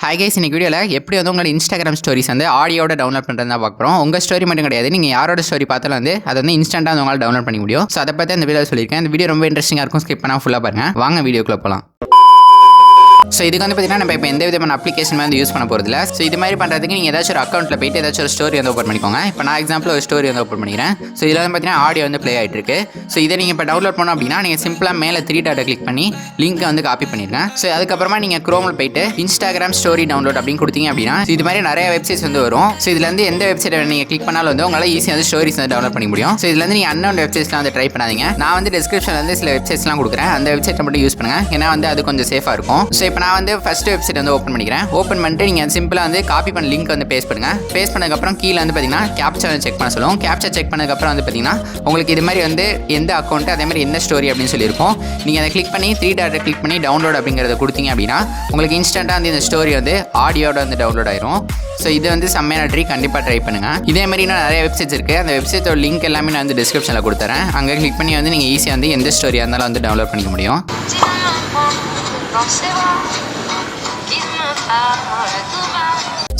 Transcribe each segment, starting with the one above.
Hi guys, இன்னைக்கு வீடியோவில் எப்படி வந்து உங்களோட இன்ஸ்டாகிராம் ஸ்டோரிஸ் வந்து ஆடியோட டவுன்லோட் பண்ணுறது தான் பார்க்குறோம். உங்கள் ஸ்டோரி மட்டும் கிடையாது, நீங்கள் யாரோட ஸ்டோரி பார்த்தாலும் வந்து அதை வந்து இன்ஸ்டன்ட்டாக வந்து உங்களால் டவுன்லோட் பண்ணி முடியும். ஸோ அதை பற்றி அந்த வீடியோ சொல்லியிருக்கேன். இந்த வீடியோ ரொம்ப இன்ட்ரெஸ்டிங்காக இருக்கும், ஸ்கிப் பண்ணால் ஃபுல்லாக பாருங்கள். வாங்க வீடியோக்குள்ளே போகலாம். ஸோ இதுக்கு வந்து பார்த்தீங்கன்னா நம்ம இப்போ எந்த விதமான அப்ளிகேஷன் வந்து யூஸ் பண்ண போகிறதில்ல. ஸோ இது மாதிரி பண்ணுறதுக்கு நீங்கள் ஏதாச்சும் ஒரு அக்கௌண்ட்டில் போய்ட்டு ஏதாச்சும் ஒரு ஸ்டோரி வந்து ஓப்பன் பண்ணிக்கோங்க. இப்போ நான் எக்ஸாம்பிள் ஒரு ஸ்டோரி வந்து ஓப்பன் பண்ணிக்கிறேன். ஸோ இதில் வந்து பார்த்தீங்கன்னா ஆடியோ வந்து ப்ளே ஆகிட்டு இருக்கு. ஸோ இதை நீங்கள் இப்போ டவுன்லோட் பண்ணோம் அப்படின்னா நீங்கள் சிம்பிளாக மேலே 3 டாட்டை கிளிக் பண்ணி லிங்க்கை வந்து காப்பி பண்ணிடுங்க. ஸோ அதுக்கப்புறமா நீங்கள் குரோமில் போய்ட்டு இன்ஸ்டாகிராம் ஸ்டோரி டவுன்லோட் அப்படின்னு கொடுத்தீங்க அப்படின்னா இது மாதிரி நிறைய வெப்சைட்ஸ் வந்து வரும். ஸோ இதில் வந்து எந்த வெப்சைட்டை நீங்கள் கிளிக் பண்ணாலும் வந்து உங்களால் ஈஸியாக வந்து ஸ்டோரிஸ் வந்து டவுன்லோட் பண்ண முடியும். ஸோ இதில் வந்து நீங்கள் அன்னோன் வெப்சைட்ஸ்லாம் வந்து ட்ரை பண்ணாதீங்க. நான் வந்து டிஸ்கிரிப்ஷனில் வந்து சில வெப்சைட்ஸ்லாம் கொடுக்குறேன். அந்த வெப்சைட்டை மட்டும் யூஸ் பண்ணுங்கள், ஏன்னா வந்து அது கொஞ்சம் சேஃபாக இருக்கும். ஸோ இப்போ நான் வந்து ஃபஸ்ட்டு வெப்சைட் வந்து ஓப்பன் பண்ணிக்கிறேன். ஓப்பன் பண்ணிட்டு நீங்கள் சிம்பிளாக வந்து காப்பி பண்ண லிங்க் வந்து பேஸ்ட் பண்ணுங்கள். பேஸ்ட் பண்ணதுக்கப்புறம் கீழே வந்து பார்த்தீங்கன்னா கேப்சா செக் பண்ண சொல்லுவோம். கேப்சா செக் பண்ணதுக்கப்புறம் வந்து பார்த்தீங்கன்னா உங்களுக்கு இது மாதிரி வந்து எந்த அக்கௌண்ட் அதே மாதிரி என்ன ஸ்டோரி அப்படின்னு சொல்லியிருக்கோம். நீங்கள் அதை கிளிக் பண்ணி 3 டாட்டை கிளிக் பண்ணி டவுன்லோட் அப்படிங்கிறத கொடுத்தீங்க அப்படின்னா உங்களுக்கு இன்ஸ்டன்ட்டாக வந்து இந்த ஸ்டோரி வந்து ஆடியோட வந்து டவுன்லோட் ஆயிரும். ஸோ இது வந்து செம்மையான ட்ரிக், கண்டிப்பாக ட்ரை பண்ணுங்கள். இதே மாதிரி இன்னும் நிறைய வெப்சைட்ஸ் இருக்குது. அந்த வெப்சைட்டோட லிங்க் எல்லாமே நான் வந்து டிஸ்கிரிப்ஷனில் கொடுத்துறேன். அங்கே கிளிக் பண்ணி வந்து நீங்கள் ஈஸியாக வந்து எந்த ஸ்டோரியாக இருந்தாலும் வந்து டவுன்லோட் பண்ணிக்க முடியும்.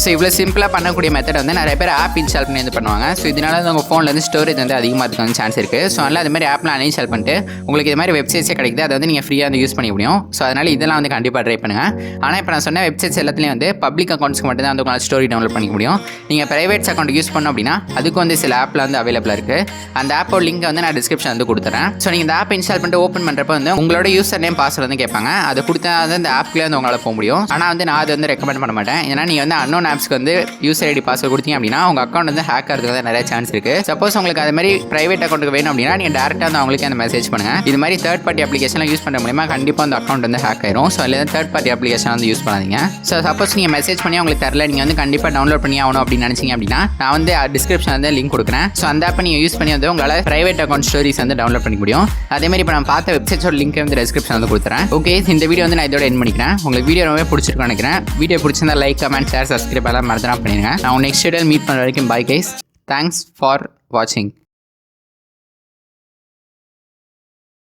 ஸோ இவ்வளோ சிம்பிளாக பண்ணக்கூடிய மெத்தட் வந்து நிறைய பேர் ஆப் இன்ஸ்டால் பண்ணி வந்து பண்ணுவாங்க. ஸோ இதனால வந்து உங்கள் ஃபோனில் வந்து ஸ்டோரேஜ் வந்து அதிகமாக இருக்க வந்து சான்ஸ் இருக்குது. ஸோ அதனால் அது மாதிரி ஆப்லாம் அன்இன்ஸ்டால் பண்ணிட்டு உங்களுக்கு இது மாதிரி வெப்சைட்ஸே கிடைக்குது, அதை வந்து நீங்கள் ஃப்ரீயாக வந்து யூஸ் பண்ணிக்க முடியும். ஸோ அதனால் இதெல்லாம் வந்து கண்டிப்பாக ட்ரை பண்ணுங்கள். ஆனால் இப்போ நான் சொன்ன வெப்சைட்ஸ் எல்லாத்துலேயும் வந்து பப்ளிக் அக்கௌண்ட்ஸ்க்கு மட்டும் தான் வந்து உங்களால் ஸ்டோரி டவுன்லோட் பண்ணிக்க முடியும். நீங்கள் ப்ரைவேட்ஸ் அக்கௌண்ட் யூஸ் பண்ணோம் அப்படின்னா அதுக்கு வந்து சில ஆப்பில் வந்து அவைலபிளாக இருக்குது. அந்த ஆப்போட லிங்க் வந்து நான் டிஸ்கிரிப்ஷன் வந்து கொடுத்துறேன். ஸோ நீங்கள் இந்த ஆப் இன்ஸ்டால் பண்ணிட்டு ஓப்பன் பண்ணுறப்ப வந்து உங்களோட யூசர் நேம் பாஸ்வேர்ட் வந்து கேட்பாங்க. அதை கொடுத்தா வந்து இந்த ஆப்லேயே வந்து உங்களால் போக முடியும். ஆனால் வந்து நான் அதை வந்து ரெக்கமெண்ட் பண்ண மாட்டேன். ஏன்னா நீங்கள் வந்து அன்னோன் ஆப்ஸ்க்கு வந்து யூசர் ஐடி பாஸ்வேர்ட் கொடுத்தீங்க அப்படின்னா உங்கள் அக்கௌண்ட் வந்து ஹேக் ஆகிறதுக்கு வந்து நிறைய சான்ஸ் இருக்குது. சப்போஸ் உங்களுக்கு அது மாதிரி பிரைவேட் அக்கௌண்ட்டுக்கு வேணும் அப்படின்னா நீங்கள் டேரெக்டாக வந்து அவங்களுக்கு அந்த மெசேஜ் பண்ணுங்கள். இது மாதிரி தேர்ட் பார்ட்டி அப்ளிகேஷன்லாம் யூஸ் பண்ண மூலியமாக கண்டிப்பாக அந்த அக்கௌண்ட் வந்து ஹேக் ஆயிரும். ஸோ அதில் தேர்ட் பார்ட்டி அப்ளிகேஷன் வந்து யூஸ் பண்ணாதீங்க. ஸோ சப்போஸ் நீங்கள் மெசேஜ் பண்ணி உங்களுக்கு தரல, நீங்கள் வந்து கண்டிப்பாக டவுன்லோட் பண்ணி ஆகணும் அப்படின்னு நினச்சிங்க அப்படின்னா நான் வந்து டிஸ்கிரிப்ஷன் வந்து லிங்க் கொடுக்குறேன். ஸோ அந்த ஆப்பை நீங்கள் யூஸ் பண்ணி வந்து உங்களால் பிரைவேட் அக்கௌண்ட் ஸ்டோரிஸ் வந்து டவுன்லோட் பண்ணி முடியும். அதே மாதிரி இப்போ நான் பார்த்த வெப்சைட்ஸோட லிங்க் வந்து டிஸ்கிரிப்ஷன் வந்து கொடுத்துறேன். ஓகே, இந்த வீடியோ வந்து நான் இதோட எண்ட் பண்ணிக்கிறேன். உங்களுக்கு வீடியோ ரொம்ப பிடிச்சிருக்குன்னு நினைக்கிறேன். வீடியோ பிடிச்சிருந்தா லைக், கமெண்ட், ஷேர், சப்ஸ்கிரைப் எல்லாம் மறந்துடாம பண்ணிடுங்க. நான் நெக்ஸ்ட் வீடியோவில் மீட் பண்ணுற வரைக்கும் பை கைஸ். தேங்க்ஸ் ஃபார் வாட்சிங்.